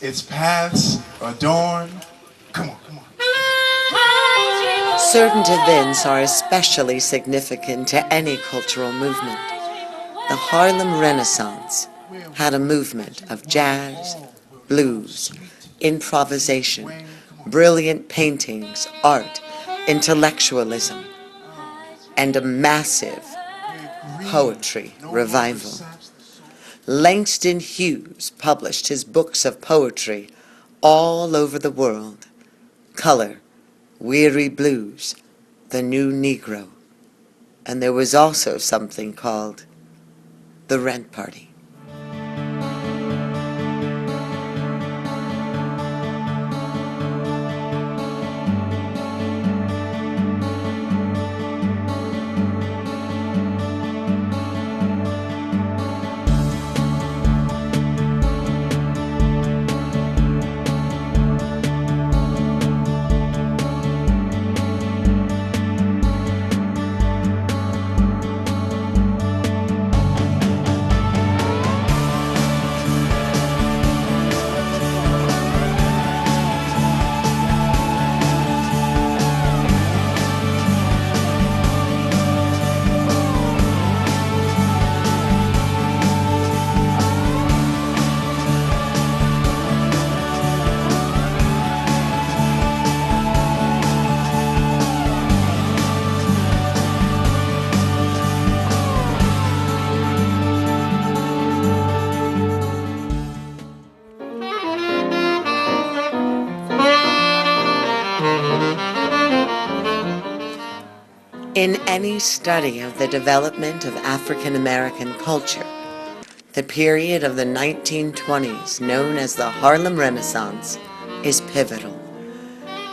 Its paths adorned. Come on, come on. Certain events are especially significant to any cultural movement. The Harlem Renaissance had a movement of jazz, blues, improvisation, brilliant paintings, art, intellectualism, and a massive poetry revival. Langston Hughes published his books of poetry all over the world. Color, Weary Blues, The New Negro. And there was also something called the Rent Party. In any study of the development of African American culture, the period of the 1920s, known as the Harlem Renaissance, is pivotal.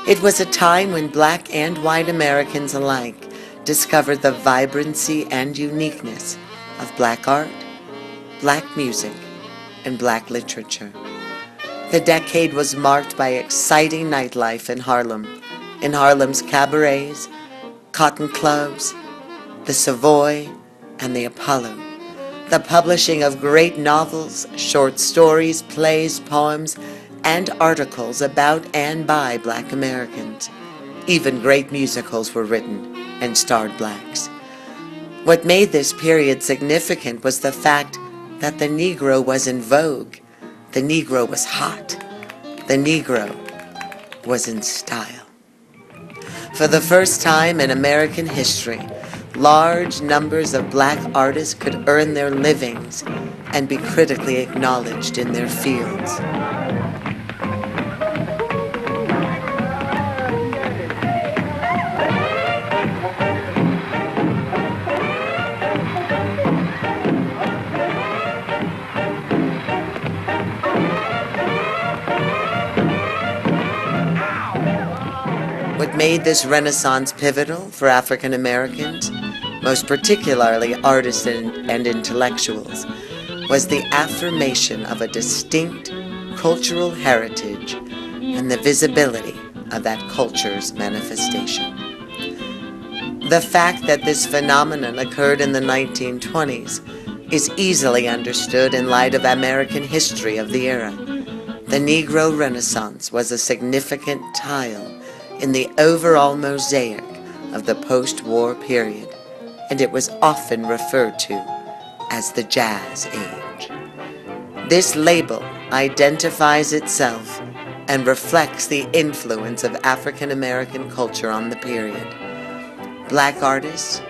It was a time when black and white Americans alike discovered the vibrancy and uniqueness of black art, black music, and black literature. The decade was marked by exciting nightlife in Harlem's cabarets, cotton clubs, the Savoy, and the Apollo, the publishing of great novels, short stories, plays, poems, and articles about and by black Americans. Even great musicals were written and starred blacks. What made this period significant was the fact that the Negro was in vogue. The Negro was hot. The Negro was in style. For the first time in American history, large numbers of black artists could earn their livings and be critically acknowledged in their fields. What made this Renaissance pivotal for African Americans, most particularly artists and intellectuals, was the affirmation of a distinct cultural heritage and the visibility of that culture's manifestation. The fact that this phenomenon occurred in the 1920s is easily understood in light of American history of the era. The Negro Renaissance was a significant tile in the overall mosaic of the post-war period, and it was often referred to as the Jazz Age. This label identifies itself and reflects the influence of African American culture on the period. Black artists,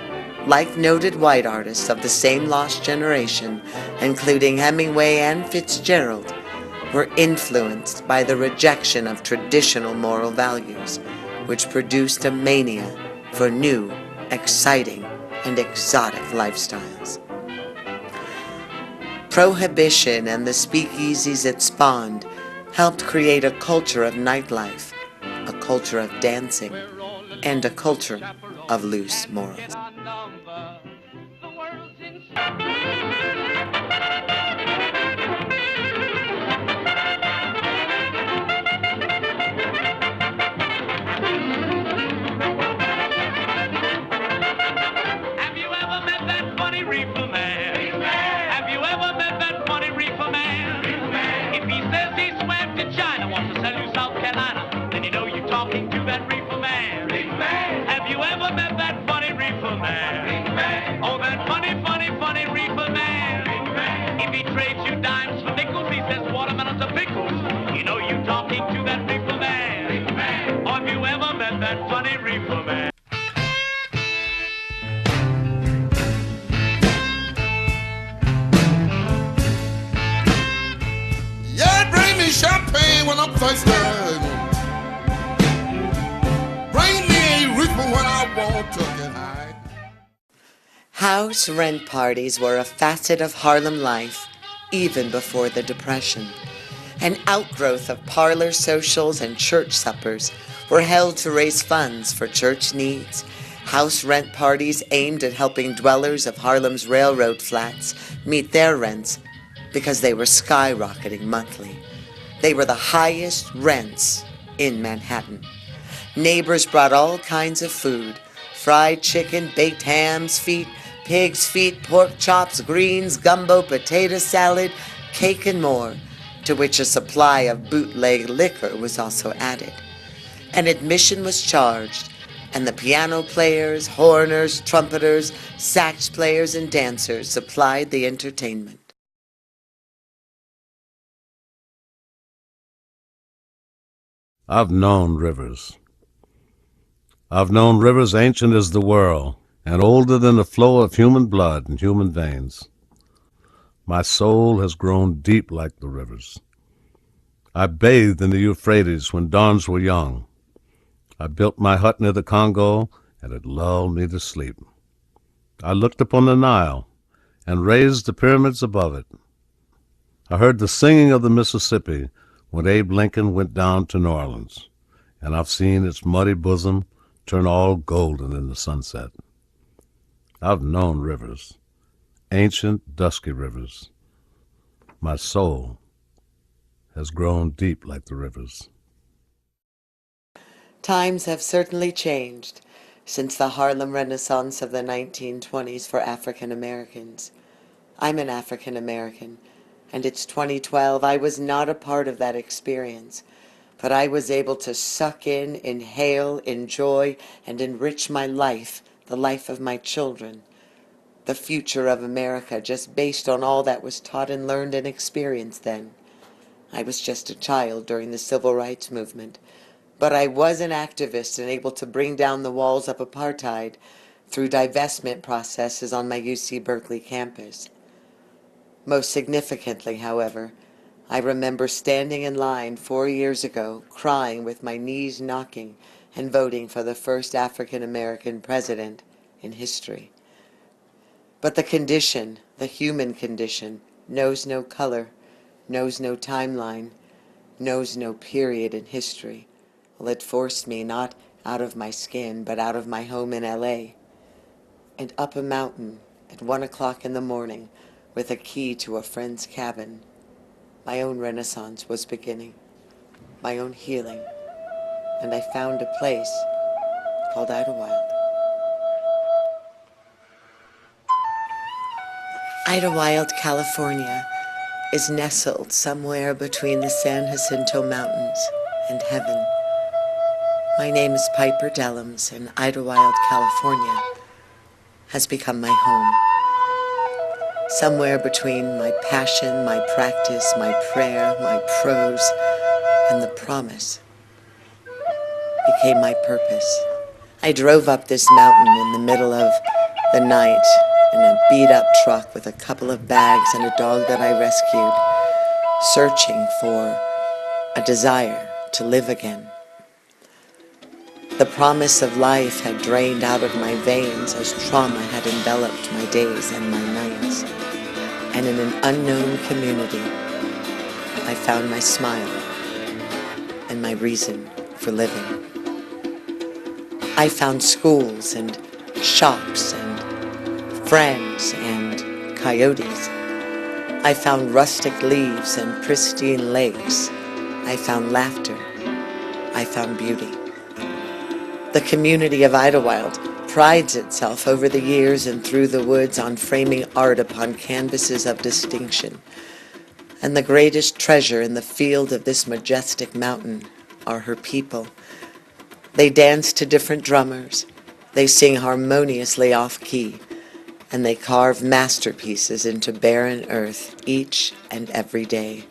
like noted white artists of the same lost generation, including Hemingway and Fitzgerald, were influenced by the rejection of traditional moral values, which produced a mania for new, exciting, and exotic lifestyles. Prohibition and the speakeasies it spawned helped create a culture of nightlife, a culture of dancing, and a culture of loose morals. Have you ever met that funny reefer man? Have you ever met that funny reefer man? I'm thirsty. Bring me a reaper when I want to get high. House rent parties were a facet of Harlem life even before the Depression. An outgrowth of parlor socials and church suppers were held to raise funds for church needs. House rent parties aimed at helping dwellers of Harlem's railroad flats meet their rents because they were skyrocketing monthly. They were the highest rents in Manhattan. Neighbors brought all kinds of food: fried chicken, baked hams, feet, pig's feet, pork chops, greens, gumbo, potato salad, cake, and more, to which a supply of bootleg liquor was also added. An admission was charged, and the piano players, horners, trumpeters, sax players, and dancers supplied the entertainment. I've known rivers. I've known rivers ancient as the world and older than the flow of human blood and human veins. My soul has grown deep like the rivers. I bathed in the Euphrates when dawns were young. I built my hut near the Congo, and it lulled me to sleep. I looked upon the Nile and raised the pyramids above it. I heard the singing of the Mississippi when Abe Lincoln went down to New Orleans, and I've seen its muddy bosom turn all golden in the sunset. I've known rivers, ancient, dusky rivers. My soul has grown deep like the rivers. Times have certainly changed since the Harlem Renaissance of the 1920s for African Americans. I'm an African American, and it's 2012. I was not a part of that experience, but I was able to suck in, inhale, enjoy, and enrich my life, the life of my children, the future of America, just based on all that was taught and learned and experienced then. I was just a child during the Civil Rights Movement, but I was an activist and able to bring down the walls of apartheid through divestment processes on my UC Berkeley campus. Most significantly, however, I remember standing in line 4 years ago, crying with my knees knocking, and voting for the first African American president in history. But the condition, the human condition, knows no color, knows no timeline, knows no period in history. Well, it forced me not out of my skin, but out of my home in L.A. and up a mountain at 1 o'clock in the morning with a key to a friend's cabin. My own renaissance was beginning, my own healing, and I found a place called Idyllwild. Idyllwild, California, is nestled somewhere between the San Jacinto Mountains and heaven. My name is Piper Dellums, and Idyllwild, California, has become my home. Somewhere between my passion, my practice, my prayer, my prose, and the promise became my purpose. I drove up this mountain in the middle of the night in a beat-up truck with a couple of bags and a dog that I rescued, searching for a desire to live again. The promise of life had drained out of my veins as trauma had enveloped my days and my nights. And in an unknown community, I found my smile and my reason for living. I found schools and shops and friends and coyotes. I found rustic leaves and pristine lakes. I found laughter. I found beauty. The community of Idyllwild prides itself over the years and through the woods on framing art upon canvases of distinction. And the greatest treasure in the field of this majestic mountain are her people. They dance to different drummers, they sing harmoniously off-key, and they carve masterpieces into barren earth each and every day.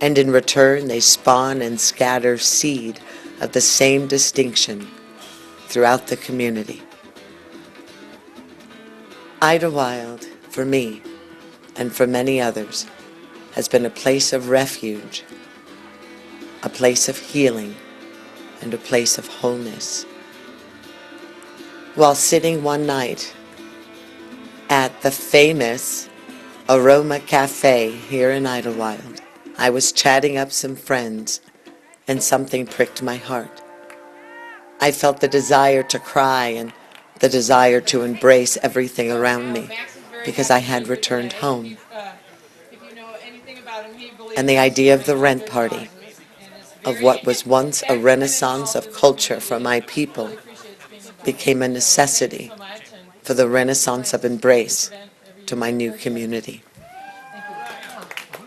And in return they spawn and scatter seed of the same distinction throughout the community. Idyllwild, for me, and for many others, has been a place of refuge, a place of healing, and a place of wholeness. While sitting one night at the famous Aroma Cafe here in Idyllwild, I was chatting up some friends, and something pricked my heart. I felt the desire to cry and the desire to embrace everything around me, because I had returned home. And the idea of the rent party, of what was once a renaissance of culture for my people, became a necessity for the renaissance of embrace to my new community.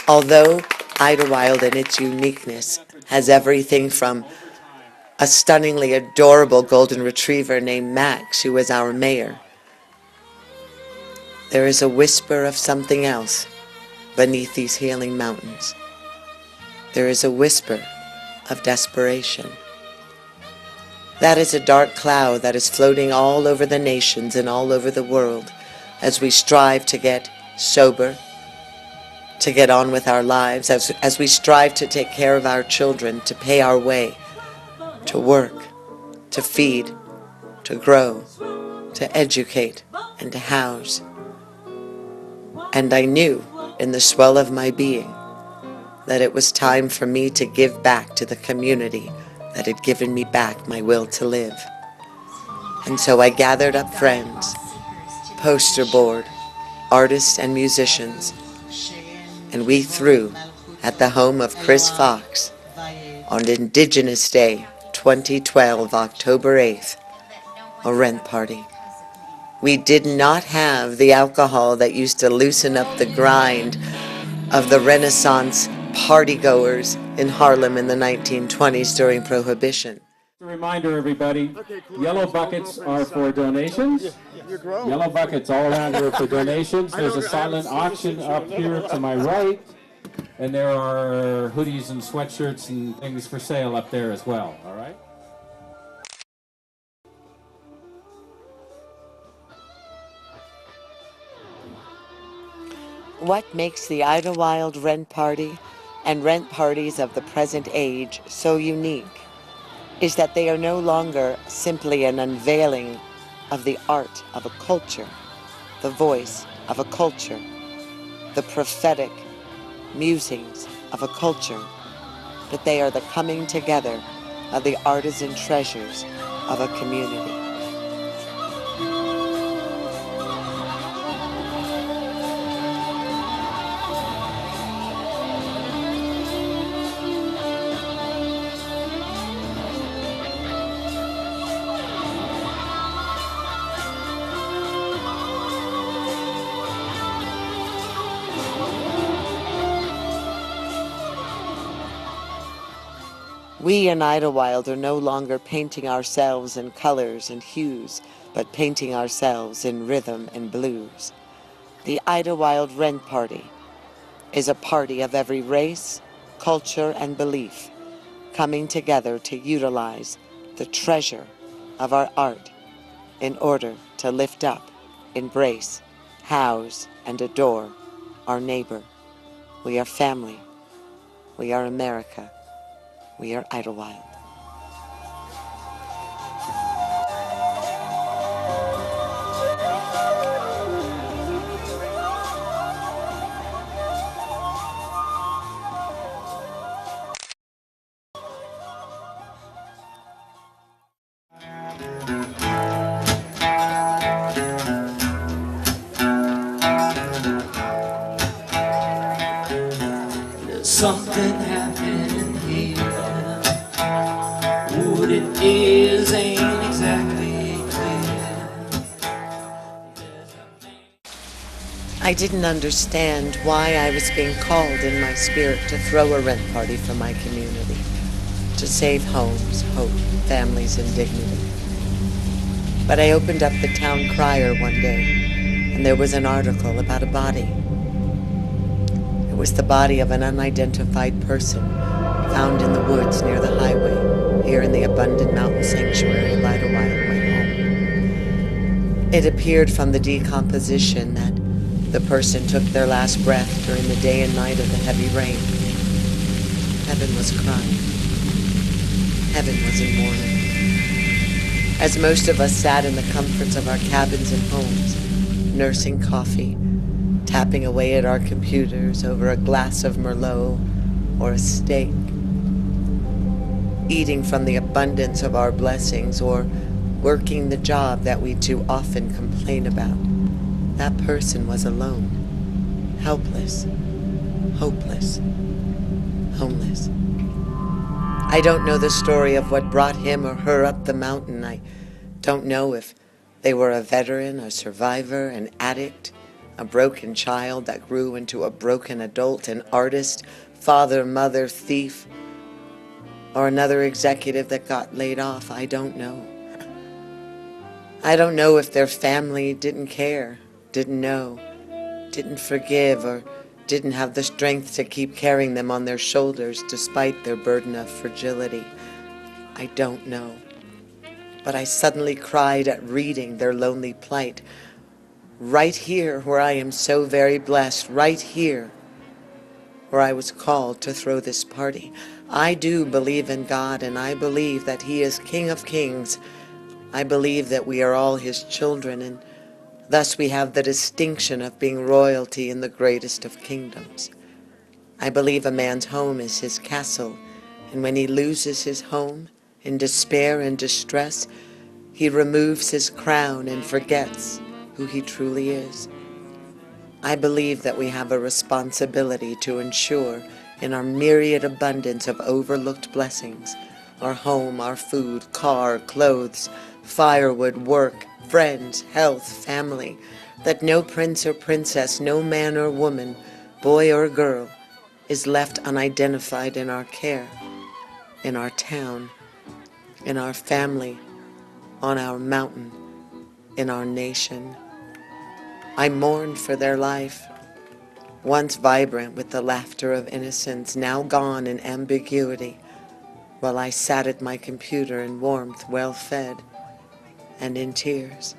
Although Idyllwild in its uniqueness has everything from a stunningly adorable golden retriever named Max, who is our mayor, there is a whisper of something else beneath these healing mountains. There is a whisper of desperation. That is a dark cloud that is floating all over the nations and all over the world as we strive to get sober, to get on with our lives, as we strive to take care of our children, to pay our way, to work, to feed, to grow, to educate, and to house. And I knew in the swell of my being that it was time for me to give back to the community that had given me back my will to live. And so I gathered up friends, poster board, artists and musicians, and we threw at the home of Chris Fox on Indigenous Day 2012, October 8th, a rent party. We did not have the alcohol that used to loosen up the grind of the Renaissance partygoers in Harlem in the 1920s during Prohibition. A reminder, everybody, yellow buckets are for donations. Yellow buckets all around here for donations. There's a silent auction up here to my right, and there are hoodies and sweatshirts and things for sale up there as well, all right? What makes the Idyllwild rent party and rent parties of the present age so unique is that they are no longer simply an unveiling of the art of a culture, the voice of a culture, the prophetic musings of a culture, but they are the coming together of the artisan treasures of a community. We in Idyllwild are no longer painting ourselves in colors and hues, but painting ourselves in rhythm and blues. The Idyllwild Rent Party is a party of every race, culture, and belief coming together to utilize the treasure of our art in order to lift up, embrace, house, and adore our neighbor. We are family. We are America. We are Idyllwild. There's something happening here. What it is ain't exactly clear. I didn't understand why I was being called in my spirit to throw a rent party for my community, to save homes, hope, families, and dignity. But I opened up the town crier one day, and there was an article about a body. It was the body of an unidentified person found in the woods near the highway, here in the abundant mountain sanctuary of Idyllwild, my home. It appeared from the decomposition that the person took their last breath during the day and night of the heavy rain. Heaven was crying. heaven was in mourning. As most of us sat in the comforts of our cabins and homes, nursing coffee, tapping away at our computers over a glass of Merlot or a steak, eating from the abundance of our blessings, or working the job that we too often complain about, that person was alone, helpless, hopeless, homeless. I don't know the story of what brought him or her up the mountain. I don't know if they were a veteran, a survivor, an addict, a broken child that grew into a broken adult, an artist, father, mother, thief, or another executive that got laid off. I don't know. I don't know if their family didn't care, didn't know, didn't forgive, or didn't have the strength to keep carrying them on their shoulders despite their burden of fragility. I don't know. But I suddenly cried at reading their lonely plight. Right here where I am so very blessed, right here where I was called to throw this party. I do believe in God, and I believe that He is King of Kings. I believe that we are all His children, and thus we have the distinction of being royalty in the greatest of kingdoms. I believe a man's home is his castle, and when he loses his home, in despair and distress, he removes his crown and forgets who he truly is. I believe that we have a responsibility to ensure in our myriad abundance of overlooked blessings, our home, our food, car, clothes, firewood, work, friends, health, family, that no prince or princess, no man or woman, boy or girl, is left unidentified in our care, in our town, in our family, on our mountain, in our nation. I mourned for their life, once vibrant with the laughter of innocence, now gone in ambiguity, while I sat at my computer in warmth, well-fed, and in tears.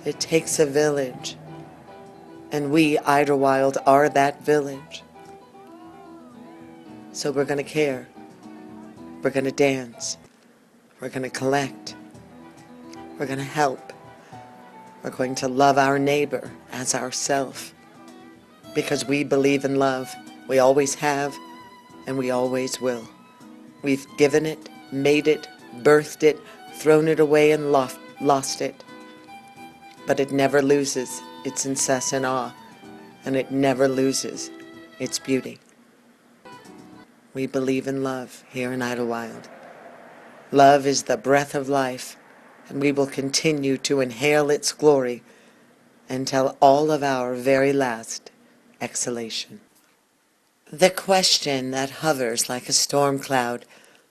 It takes a village, and we, Idyllwild, are that village. So we're going to care. We're going to dance. We're going to collect. We're going to help. We're going to love our neighbor as ourself, because we believe in love. We always have, and we always will. We've given it, made it, birthed it, thrown it away, and lost it. But it never loses its incessant awe, and it never loses its beauty. We believe in love here in Idyllwild. Love is the breath of life, and we will continue to inhale its glory until all of our very last exhalation. The question that hovers like a storm cloud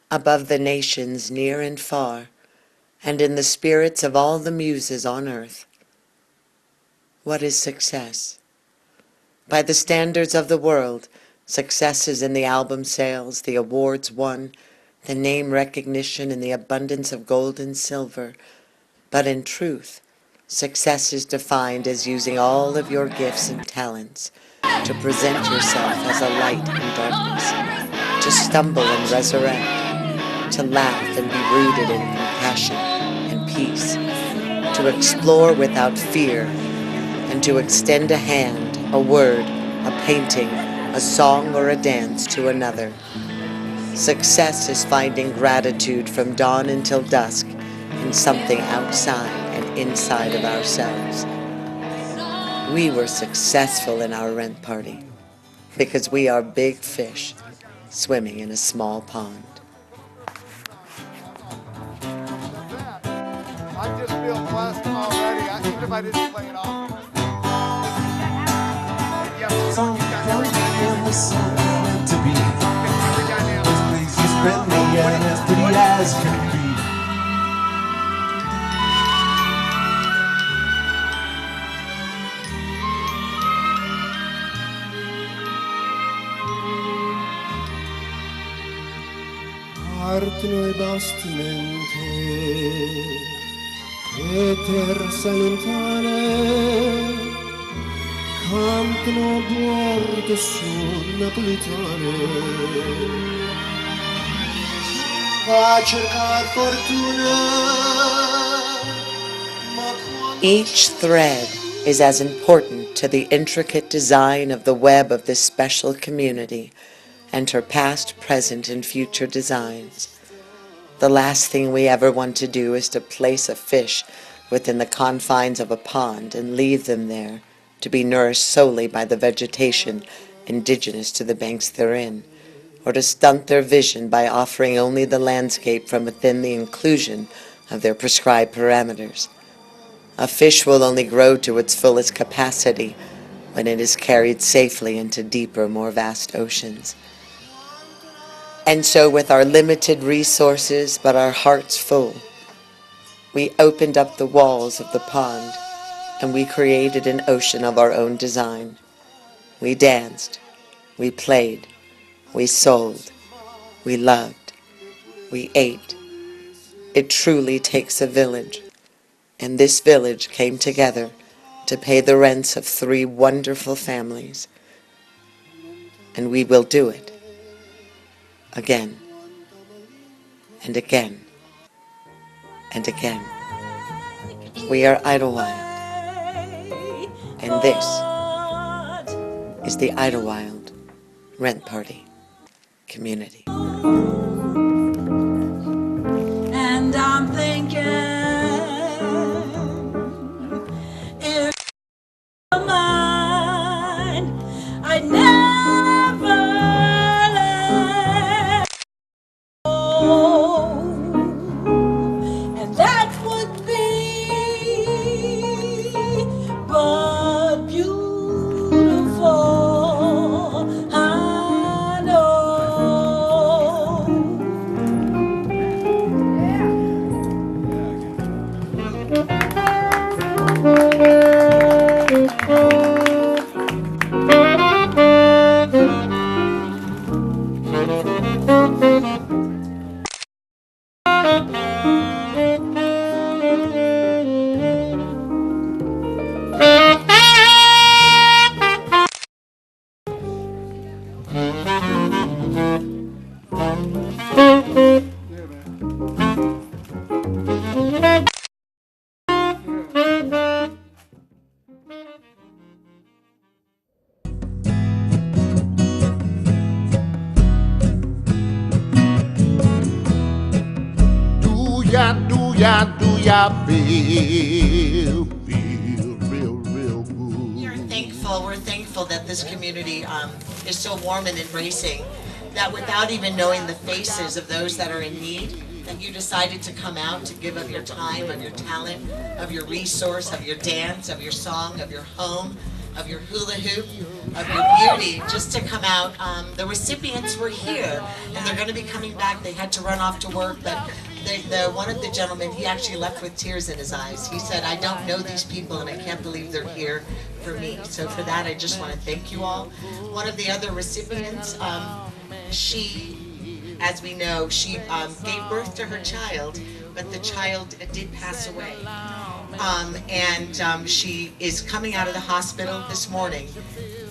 above the nations near and far, and in the spirits of all the muses on earth. What is success? By the standards of the world, success is in the album sales, the awards won, the name recognition, and the abundance of gold and silver. But in truth, success is defined as using all of your gifts and talents to present yourself as a light in darkness, to stumble and resurrect, to laugh and be rooted in compassion and peace, to explore without fear, and to extend a hand, a word, a painting, a song, or a dance to another. Success is finding gratitude from dawn until dusk in something outside and inside of ourselves. We were successful in our rent party because we are big fish swimming in a small pond. I just feel blessed already, even if I didn't play it off. Meant to be. This place is friendly and as pretty as can be. Partno e bastimente e terza lontane cantano a bordo su napolitane. Each thread is as important to the intricate design of the web of this special community and her past, present, and future designs. The last thing we ever want to do is to place a fish within the confines of a pond and leave them there to be nourished solely by the vegetation indigenous to the banks therein, or to stunt their vision by offering only the landscape from within the inclusion of their prescribed parameters. A fish will only grow to its fullest capacity when it is carried safely into deeper, more vast oceans. And so with our limited resources but our hearts full, we opened up the walls of the pond and we created an ocean of our own design. We danced, we played, we sold, we loved, we ate. It truly takes a village, and this village came together to pay the rents of 3 wonderful families, and we will do it again and again and again. We are Idyllwild, and this is the Idyllwild Rent Party Community. And I'm thinking, if you're mine, I'd never let go. And that would be but beautiful, I know. Do ya feel real good? We're thankful that this community is so warm and embracing, that without even knowing the faces of those that are in need, that you decided to come out to give of your time, of your talent, of your resource, of your dance, of your song, of your home, of your hula hoop, of your beauty, just to come out. The recipients were here, and they're going to be coming back. They had to run off to work, but one of the gentlemen, he actually left with tears in his eyes. He said, I don't know these people, and I can't believe they're here for me. So for that, I just want to thank you all. One of the other recipients, she, as we know, she gave birth to her child, but the child did pass away. She is coming out of the hospital this morning,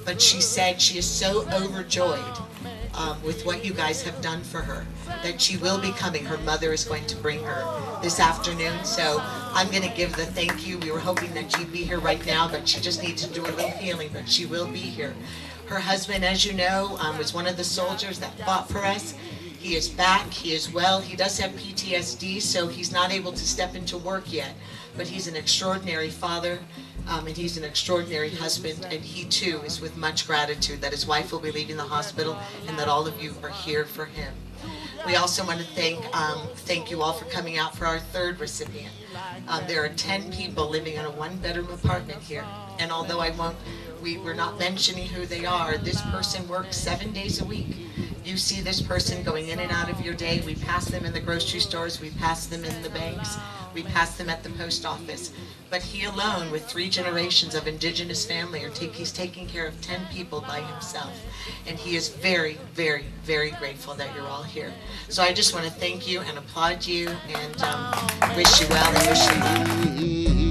but she said she is so overjoyed with what you guys have done for her that she will be coming. Her mother is going to bring her this afternoon, so I'm going to give the thank you. We were hoping that she'd be here right now, but she just needs to do a little healing, but she will be here. Her husband, as you know, was one of the soldiers that fought for us. He is back, he is well. He does have PTSD, so he's not able to step into work yet, but he's an extraordinary father, and he's an extraordinary husband, and he too is with much gratitude that his wife will be leaving the hospital and that all of you are here for him. We also want to thank you all for coming out for our 3rd recipient. There are 10 people living in a 1-bedroom apartment here, and although we're not mentioning who they are, this person works 7 days a week. You see this person going in and out of your day. We pass them in the grocery stores, we pass them in the banks, we pass them at the post office. But he alone, with 3 generations of indigenous family, he's taking care of 10 people by himself. And he is very, very, very grateful that you're all here. So I just want to thank you and applaud you and wish you well and wish you well.